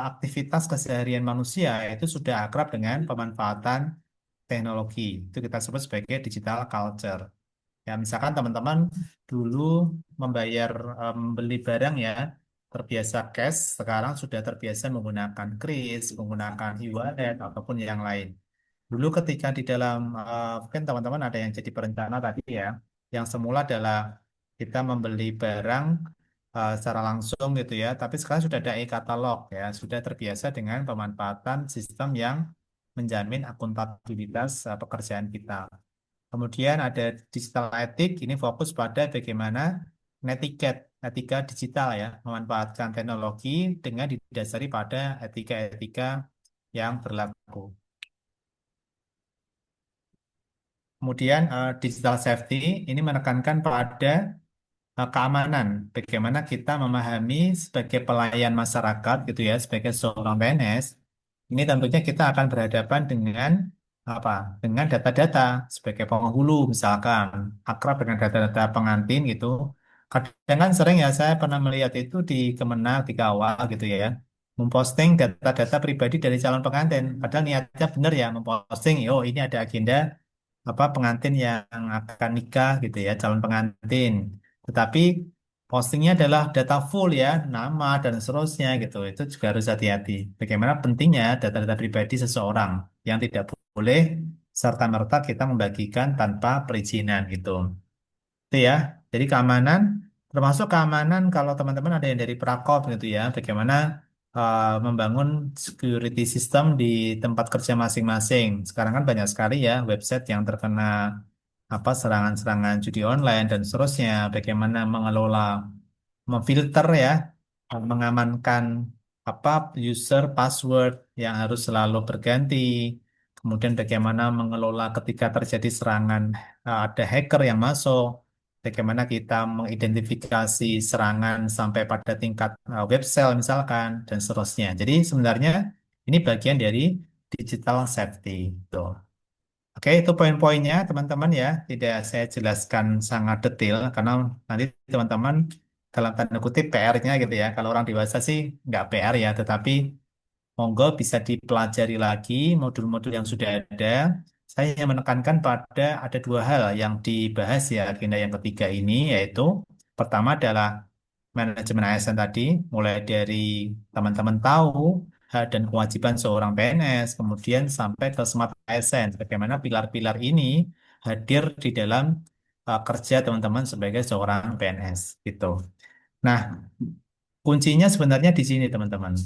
S2: aktivitas keseharian manusia itu sudah akrab dengan pemanfaatan teknologi. Itu kita sebut sebagai digital culture. Ya, misalkan teman-teman dulu membayar membeli barang ya terbiasa cash, sekarang sudah terbiasa menggunakan kris, menggunakan e-wallet ataupun yang lain. Dulu ketika di dalam mungkin teman-teman ada yang jadi perencana tadi ya, yang semula adalah kita membeli barang secara langsung gitu ya, tapi sekarang sudah ada e-katalog ya, sudah terbiasa dengan pemanfaatan sistem yang menjamin akuntabilitas pekerjaan kita. Kemudian ada digital etik, ini fokus pada bagaimana netiquette, etika digital ya, memanfaatkan teknologi dengan didasari pada etika-etika yang berlaku. Kemudian digital safety ini menekankan pada keamanan, bagaimana kita memahami sebagai pelayan masyarakat gitu ya, sebagai seorang PNS, ini tentunya kita akan berhadapan dengan apa? Dengan data-data sebagai penghulu misalkan, akrab dengan data-data pengantin gitu. Kadang kan sering ya saya pernah melihat itu di Kemenag, di Kawal gitu ya, memposting data-data pribadi dari calon pengantin. Padahal niatnya benar ya memposting, oh ini ada agenda apa pengantin yang akan nikah gitu ya, calon pengantin. Tetapi postingnya adalah data full ya, nama dan seterusnya gitu. Itu juga harus hati-hati. Bagaimana pentingnya data-data pribadi seseorang yang tidak boleh serta-merta kita membagikan tanpa perizinan gitu. Itu ya. Jadi keamanan, termasuk keamanan kalau teman-teman ada yang dari Prakop gitu ya, bagaimana membangun security system di tempat kerja masing-masing. Sekarang kan banyak sekali ya website yang terkena apa serangan-serangan judi online dan seterusnya. Bagaimana mengelola, memfilter ya, mengamankan apa user password yang harus selalu berganti. Kemudian bagaimana mengelola ketika terjadi serangan ada hacker yang masuk. Bagaimana kita mengidentifikasi serangan sampai pada tingkat web cell misalkan dan seterusnya. Jadi sebenarnya ini bagian dari digital safety. Tuh. Oke, itu poin-poinnya teman-teman ya. Tidak saya jelaskan sangat detail karena nanti teman-teman dalam tanda kutip PR-nya gitu ya. Kalau orang dewasa sih nggak PR ya, tetapi monggo bisa dipelajari lagi modul-modul yang sudah ada. Saya ingin menekankan pada ada dua hal yang dibahas ya agenda yang ketiga ini, yaitu pertama adalah manajemen ASN tadi, mulai dari teman-teman tahu hak dan kewajiban seorang PNS, kemudian sampai ke Smart ASN. Bagaimana pilar-pilar ini hadir di dalam kerja teman-teman sebagai seorang PNS gitu. Nah, kuncinya sebenarnya di sini teman-teman.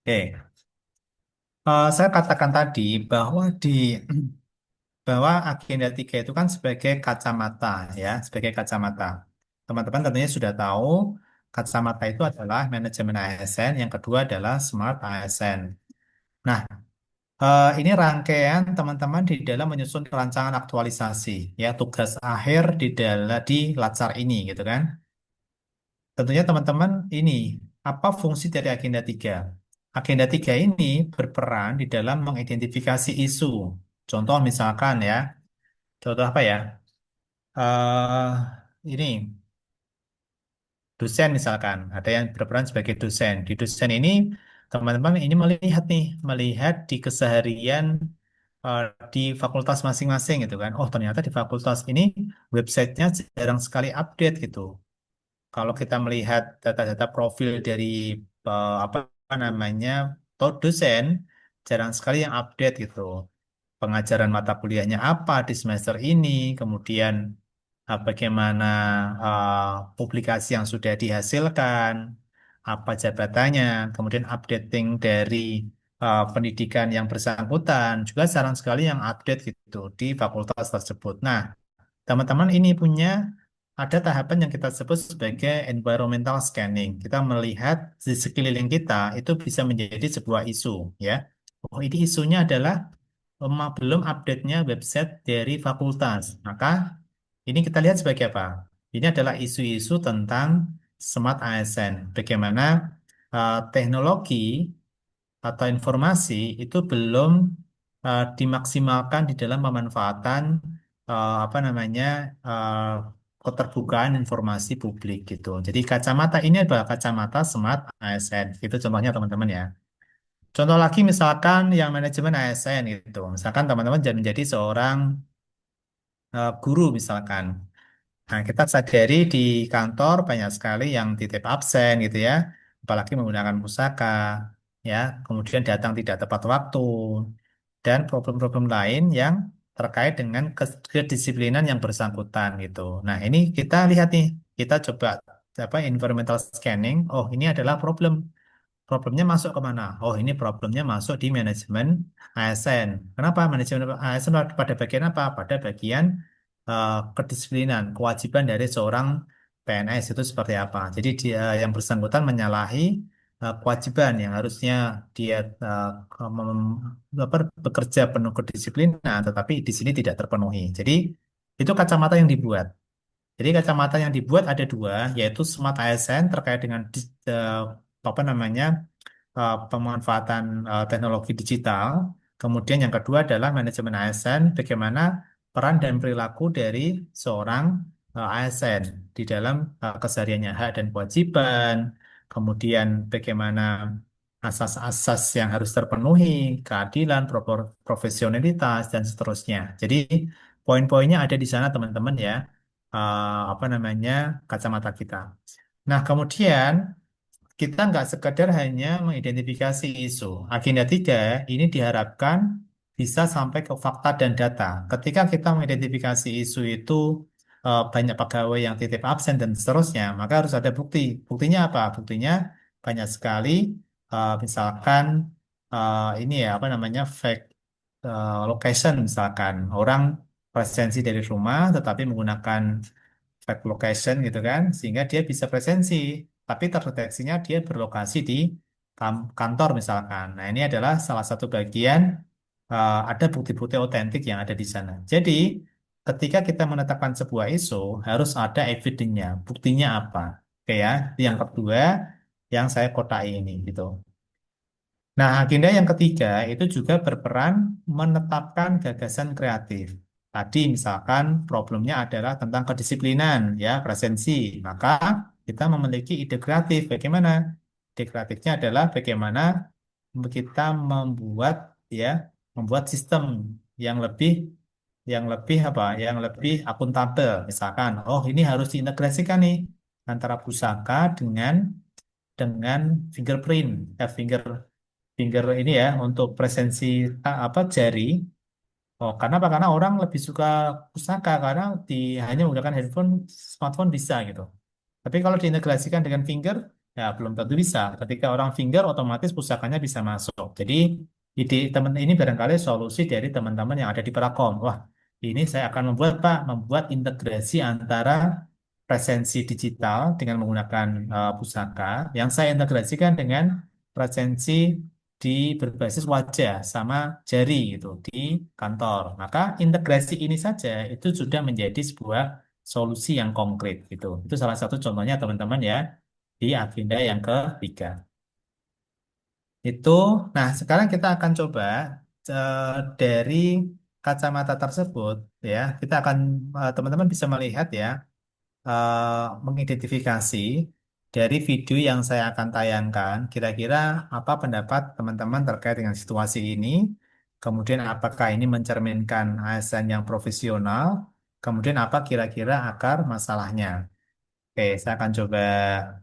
S2: Oke, saya katakan tadi bahwa bahwa agenda 3 itu kan sebagai kacamata ya, sebagai kacamata. Teman-teman tentunya sudah tahu kacamata itu adalah manajemen ASN, yang kedua adalah smart ASN. Nah, ini rangkaian teman-teman di dalam menyusun rancangan aktualisasi ya, tugas akhir di Latsar ini gitu kan. Tentunya teman-teman ini apa fungsi dari agenda 3? Agenda 3 ini berperan di dalam mengidentifikasi isu. Contoh misalkan ya, contoh apa ya? Ini dosen misalkan, ada yang berperan sebagai dosen. Di dosen ini teman-teman ini melihat di keseharian eh, di fakultas masing-masing gitu kan. Oh, ternyata di fakultas ini websitenya jarang sekali update gitu. Kalau kita melihat data-data profil dari apa namanya dosen, jarang sekali yang update gitu. Pengajaran mata kuliahnya apa di semester ini, kemudian bagaimana publikasi yang sudah dihasilkan, apa jabatannya, kemudian updating dari pendidikan yang bersangkutan, juga jarang sekali yang update gitu di fakultas tersebut. Nah, teman-teman ini punya ada tahapan yang kita sebut sebagai environmental scanning. Kita melihat di sekeliling kita itu bisa menjadi sebuah isu, ya. Oh, ini isunya adalah belum update-nya website dari fakultas. Maka ini kita lihat sebagai apa? Ini adalah isu-isu tentang smart ASN. Bagaimana teknologi atau informasi itu belum dimaksimalkan di dalam pemanfaatan apa namanya eh, keterbukaan informasi publik gitu. Jadi kacamata ini adalah kacamata smart ASN. Itu contohnya teman-teman ya. Contoh lagi misalkan yang manajemen ASN gitu. Misalkan teman-teman jadi menjadi seorang guru misalkan. Nah, kita sadari di kantor banyak sekali yang titip absen gitu ya, apalagi menggunakan pusaka, ya, kemudian datang tidak tepat waktu, dan problem-problem lain yang terkait dengan kedisiplinan yang bersangkutan gitu. Nah, ini kita lihat nih, kita coba apa environmental scanning. Oh, ini adalah problem. Problemnya masuk ke mana? Oh, ini problemnya masuk di manajemen ASN. Kenapa manajemen ASN pada bagian apa? Pada bagian kedisiplinan, kewajiban dari seorang PNS itu seperti apa. Jadi dia yang bersangkutan menyalahi kewajiban yang harusnya dia bekerja penuh kedisiplinan, tetapi di sini tidak terpenuhi. Jadi itu kacamata yang dibuat. Jadi kacamata yang dibuat ada dua, yaitu Smart ASN terkait dengan apa namanya pemanfaatan teknologi digital. Kemudian yang kedua adalah manajemen ASN, bagaimana peran dan perilaku dari seorang ASN di dalam kesehariannya, hak dan kewajiban, kemudian bagaimana asas-asas yang harus terpenuhi, keadilan, profesionalitas, dan seterusnya. Jadi poin-poinnya ada di sana teman-teman ya, apa namanya kacamata kita. Nah, kemudian kita nggak sekedar hanya mengidentifikasi isu. Agenda 3 ini diharapkan bisa sampai ke fakta dan data. Ketika kita mengidentifikasi isu itu banyak pegawai yang titip absen dan seterusnya, maka harus ada bukti. Buktinya apa? Buktinya banyak sekali, misalkan ini ya apa namanya fake location, misalkan orang presensi dari rumah tetapi menggunakan fake location gitu kan, sehingga dia bisa presensi, tapi terdeteksinya dia berlokasi di kantor misalkan. Nah, ini adalah salah satu bagian ada bukti-bukti otentik yang ada di sana. Jadi, ketika kita menetapkan sebuah isu, harus ada evidence-nya, buktinya apa. Oke ya, yang kedua yang saya kotai ini gitu. Nah, agenda yang ketiga itu juga berperan menetapkan gagasan kreatif. Tadi misalkan problemnya adalah tentang kedisiplinan, ya, presensi. Maka kita memiliki ide kreatif. Bagaimana? Ide kreatifnya adalah bagaimana kita ya, membuat sistem yang lebih apa? Yang lebih akuntabel. Misalkan, oh ini harus diintegrasikan nih antara pusaka dengan dengan fingerprint, finger finger ini ya untuk presensi apa jari. Oh, karena apa? Karena orang lebih suka pusaka karena hanya menggunakan handphone, smartphone bisa gitu. Tapi kalau diintegrasikan dengan finger, ya belum tentu bisa. Ketika orang finger, otomatis pusakanya bisa masuk. Jadi ide teman ini barangkali solusi dari teman-teman yang ada di Prakom. Wah, ini saya akan membuat Pak, membuat integrasi antara presensi digital dengan menggunakan pusaka yang saya integrasikan dengan presensi di berbasis wajah sama jari gitu di kantor. Maka integrasi ini saja itu sudah menjadi sebuah solusi yang konkret gitu. Itu salah satu contohnya teman-teman ya di agenda yang ketiga. Itu, nah sekarang kita akan coba dari kacamata tersebut ya, kita akan teman-teman bisa melihat ya, mengidentifikasi dari video yang saya akan tayangkan, kira-kira apa pendapat teman-teman terkait dengan situasi ini, kemudian apakah ini mencerminkan ASN yang profesional, kemudian apa kira-kira akar masalahnya. Oke, saya akan coba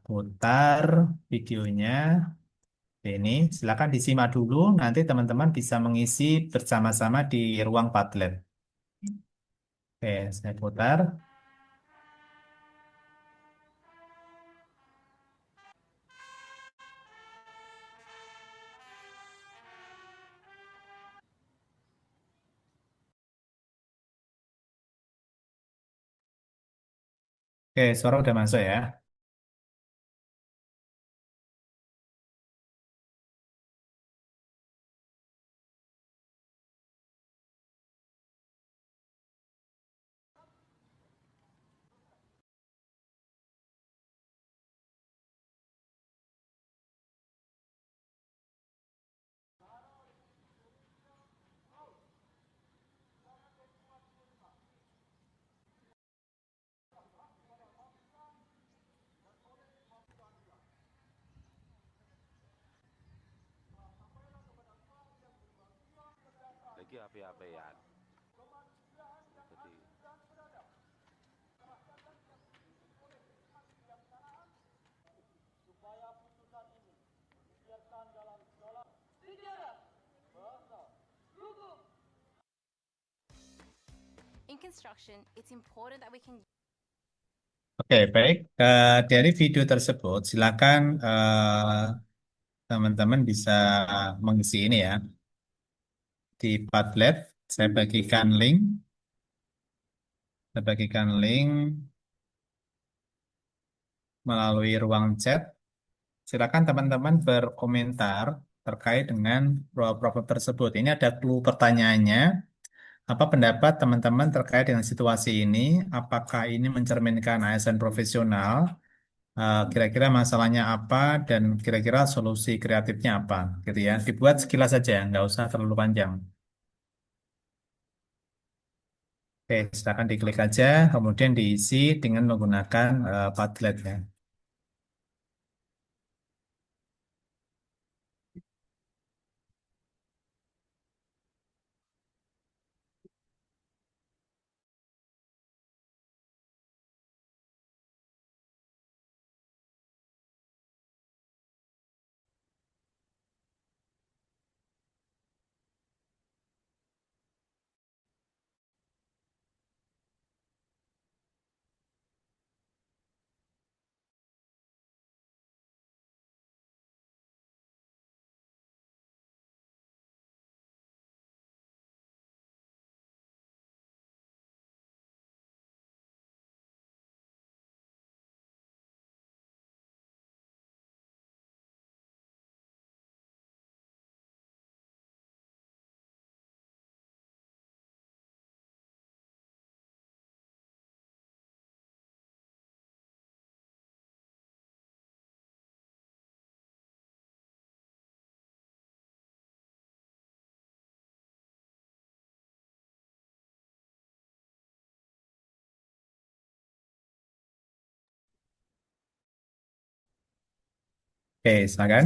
S2: putar videonya. Ini silakan disimak dulu, nanti teman-teman bisa mengisi bersama-sama di ruang Padlet. Oke, saya putar. Oke, suara udah masuk ya.
S11: Lagi api-apian. Jadi
S12: In construction, it's important that we can.
S2: Oke, baik. Dari video tersebut, silakan teman-teman bisa mengisi ini ya. Di Padlet, saya bagikan link. Saya bagikan link melalui ruang chat. Silakan teman-teman berkomentar terkait dengan problem tersebut. Ini ada clue pertanyaannya. Apa pendapat teman-teman terkait dengan situasi ini? Apakah ini mencerminkan ASN profesional? Kira-kira masalahnya apa dan kira-kira solusi kreatifnya apa? Gitu ya. Dibuat sekilas saja, nggak usah terlalu panjang. Oke, silakan diklik aja, kemudian diisi dengan menggunakan Padlet ya. Oke, silakan.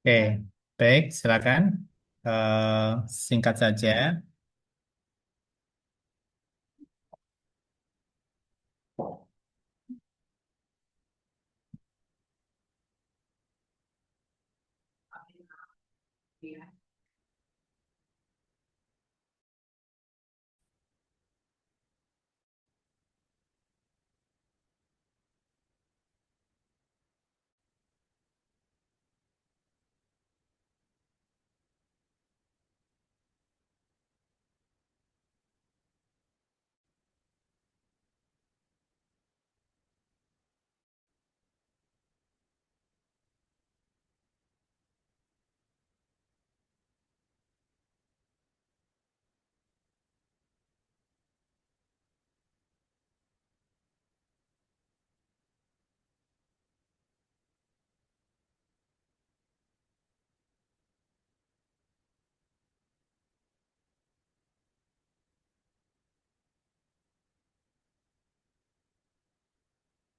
S2: Oke, baik, silakan. Singkat saja.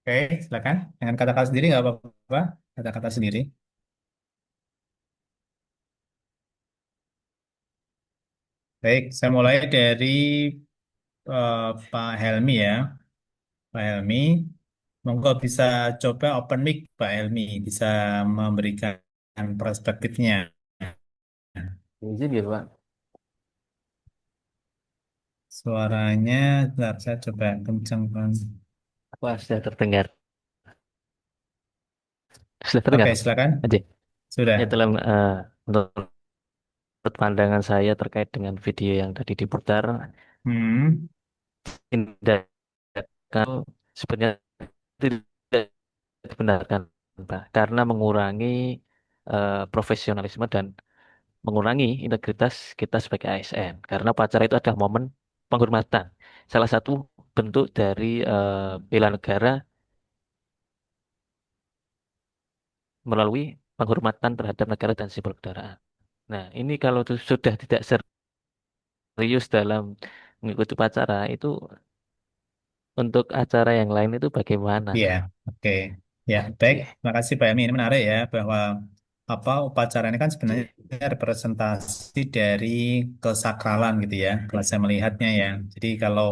S2: Oke, silakan. Dengan kata-kata sendiri nggak apa-apa. Kata-kata sendiri. Baik, saya mulai dari Pak Helmi ya. Pak Helmi, monggo bisa coba open mic Pak Helmi, bisa memberikan perspektifnya.
S8: Izin gitu Pak.
S2: Suaranya, bentar, saya coba kencangkan.
S8: Apa sudah terdengar? Sudah
S2: Oke,
S8: terdengar?
S2: silakan.
S8: Aja.
S2: Sudah.
S8: Ya dalam menurut pandangan saya terkait dengan video yang tadi diputar,
S2: Hmm,
S8: tindakan sebenarnya tidak dibenarkan, Pak, karena mengurangi profesionalisme dan mengurangi integritas kita sebagai ASN. Karena upacara itu adalah momen penghormatan. Salah satu bentuk dari bela negara melalui penghormatan terhadap negara dan simbol kenegaraan. Nah, ini kalau sudah tidak serius dalam mengikuti upacara, itu untuk acara yang lain itu bagaimana?
S2: iya, oke. Ya, baik.
S8: Oke,
S2: Terima kasih Pak Helmi. Ini menarik ya, bahwa apa upacara ini kan sebenarnya
S8: oke,
S2: representasi dari kesakralan gitu ya, kalau saya melihatnya ya. Jadi kalau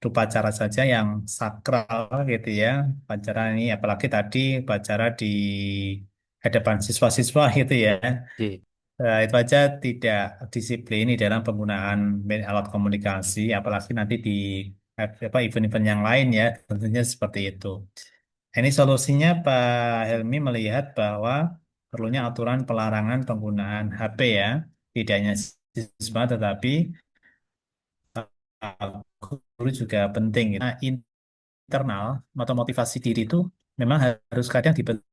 S2: upacara saja yang sakral gitu ya, upacara ini apalagi tadi upacara di hadapan siswa-siswa gitu ya.
S8: oke.
S2: Itu aja tidak disiplin di dalam penggunaan alat komunikasi, apalagi nanti di apa event-event yang lain ya, tentunya seperti itu. Ini solusinya Pak Helmi melihat bahwa perlunya aturan pelarangan penggunaan HP ya, tidak hanya siswa tetapi guru juga penting. Nah, internal atau motivasi diri itu memang harus kadang dibentuk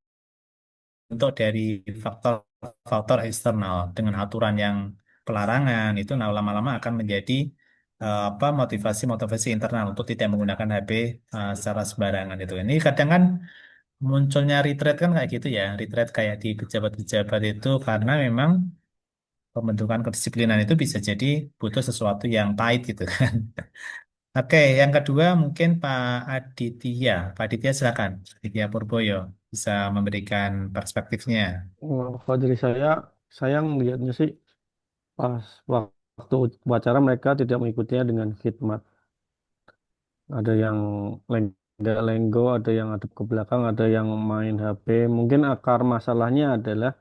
S2: dari faktor-faktor eksternal dengan aturan yang pelarangan itu nah lama-lama akan menjadi apa motivasi-motivasi internal untuk tidak menggunakan HP secara sembarangan itu. Ini kadang kan munculnya retreat kan kayak gitu ya, retreat kayak di pejabat-pejabat itu karena memang pembentukan kedisiplinan itu bisa jadi butuh sesuatu yang pahit gitu kan. Oke, yang kedua mungkin Pak Aditya. Pak Aditya silakan. Aditya Purboyo bisa memberikan perspektifnya.
S13: Kalau dari saya melihatnya sih pas waktu upacara mereka tidak mengikutinya dengan khidmat. Ada yang lenggak-lenggo, ada yang hadap ke belakang, ada yang main HP. Mungkin akar masalahnya adalah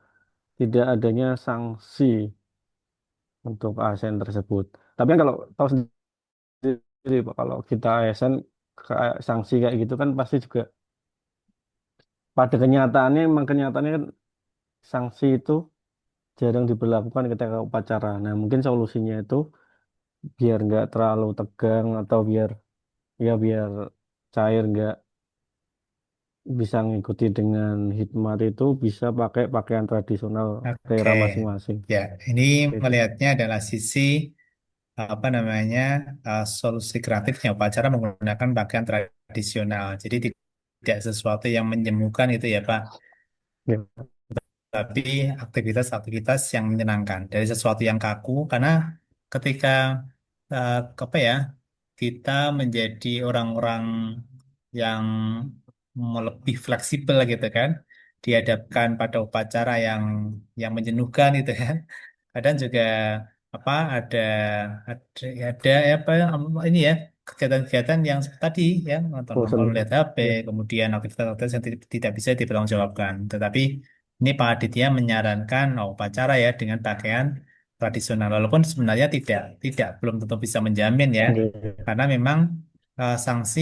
S13: tidak adanya sanksi untuk ASN tersebut. Tapi kan kalau tahu sendiri, Pak, kalau kita ASN kayak sanksi kayak gitu kan pasti juga pada kenyataannya emang kenyataannya kan sanksi itu jarang diberlakukan ketika upacara. Nah, mungkin solusinya itu biar nggak terlalu tegang atau biar cair nggak bisa ngikuti dengan hikmat itu bisa pakai pakaian tradisional
S2: Oke,
S13: daerah masing-masing.
S2: ya ini
S13: Gitu.
S2: melihatnya adalah sisi apa namanya solusi kreatifnya upacara menggunakan pakaian tradisional. Jadi tidak sesuatu yang menjemukan itu ya Pak,
S13: Ya.
S2: tapi aktivitas-aktivitas yang menyenangkan dari sesuatu yang kaku. Karena ketika eh, apa ya kita menjadi orang-orang yang lebih fleksibel gitu kan, dihadapkan pada upacara yang menjenuhkan itu kan. Kadang juga apa ada apa ini ya kegiatan-kegiatan yang tadi ya nonton-nonton
S13: Bosan.
S2: lihat HP,
S13: Ya.
S2: kemudian aktivitas-aktivitas yang tidak bisa dipertanggungjawabkan. Tetapi ini Pak Aditya menyarankan upacara ya dengan pakaian tradisional, walaupun sebenarnya tidak belum tentu bisa menjamin ya,
S13: Oke.
S2: karena memang sanksi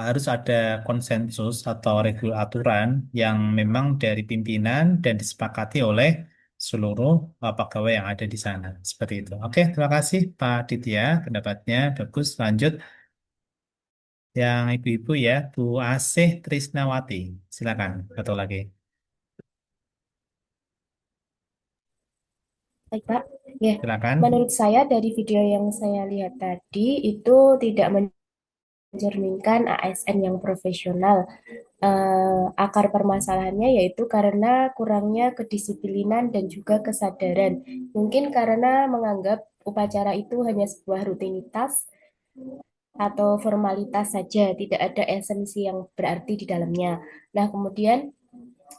S2: harus ada konsensus atau aturan yang memang dari pimpinan dan disepakati oleh seluruh pegawai yang ada di sana. Seperti itu. Oke, terima kasih Pak Ditya. Pendapatnya bagus. Lanjut yang ibu-ibu ya, Bu Asih Trisnawati. Silakan. Satu lagi.
S14: Baik, Pak. Ya,
S2: Silakan.
S14: menurut saya dari video yang saya lihat tadi itu tidak mencerminkan ASN yang profesional. Akar permasalahannya yaitu karena kurangnya kedisiplinan dan juga kesadaran. Mungkin karena menganggap upacara itu hanya sebuah rutinitas atau formalitas saja, tidak ada esensi yang berarti di dalamnya. Nah, kemudian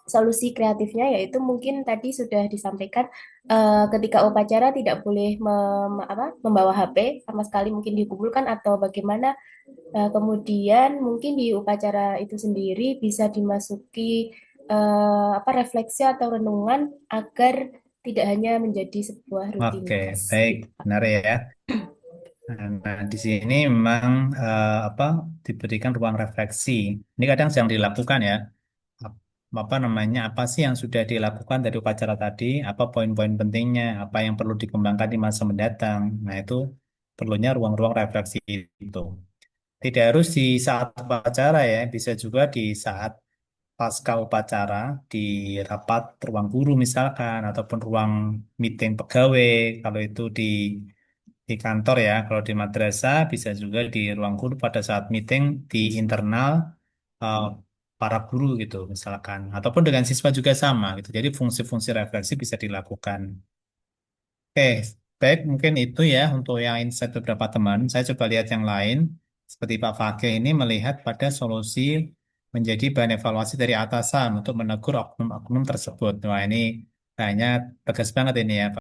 S14: solusi kreatifnya yaitu mungkin tadi sudah disampaikan ketika upacara tidak boleh membawa HP sama sekali mungkin dikumpulkan atau bagaimana. Kemudian mungkin di upacara itu sendiri bisa dimasuki refleksi atau renungan agar tidak hanya menjadi sebuah
S2: Oke,
S14: rutinitas
S2: baik.
S14: gitu, Pak.
S2: Benar ya. Nah, di sini memang apa diberikan ruang refleksi. Ini kadang sedang dilakukan ya. Ap- Apa namanya? Apa sih yang sudah dilakukan dari upacara tadi? Apa poin-poin pentingnya? Apa yang perlu dikembangkan di masa mendatang? Nah, itu perlunya ruang-ruang refleksi itu. Tidak harus di saat upacara ya, bisa juga di saat pasca upacara, di rapat ruang guru misalkan, ataupun ruang meeting pegawai, kalau itu di kantor ya. Kalau di madrasah bisa juga di ruang guru pada saat meeting di internal eh, para guru gitu misalkan. Ataupun dengan siswa juga sama gitu. Jadi fungsi-fungsi refleksi bisa dilakukan. Oke, baik mungkin itu ya untuk yang insight beberapa teman. Saya coba lihat yang lain. Seperti Pak Fakih ini melihat pada solusi menjadi bahan evaluasi dari atasan untuk menegur oknum-oknum tersebut. Wah ini kayaknya tegas banget ini ya Pak.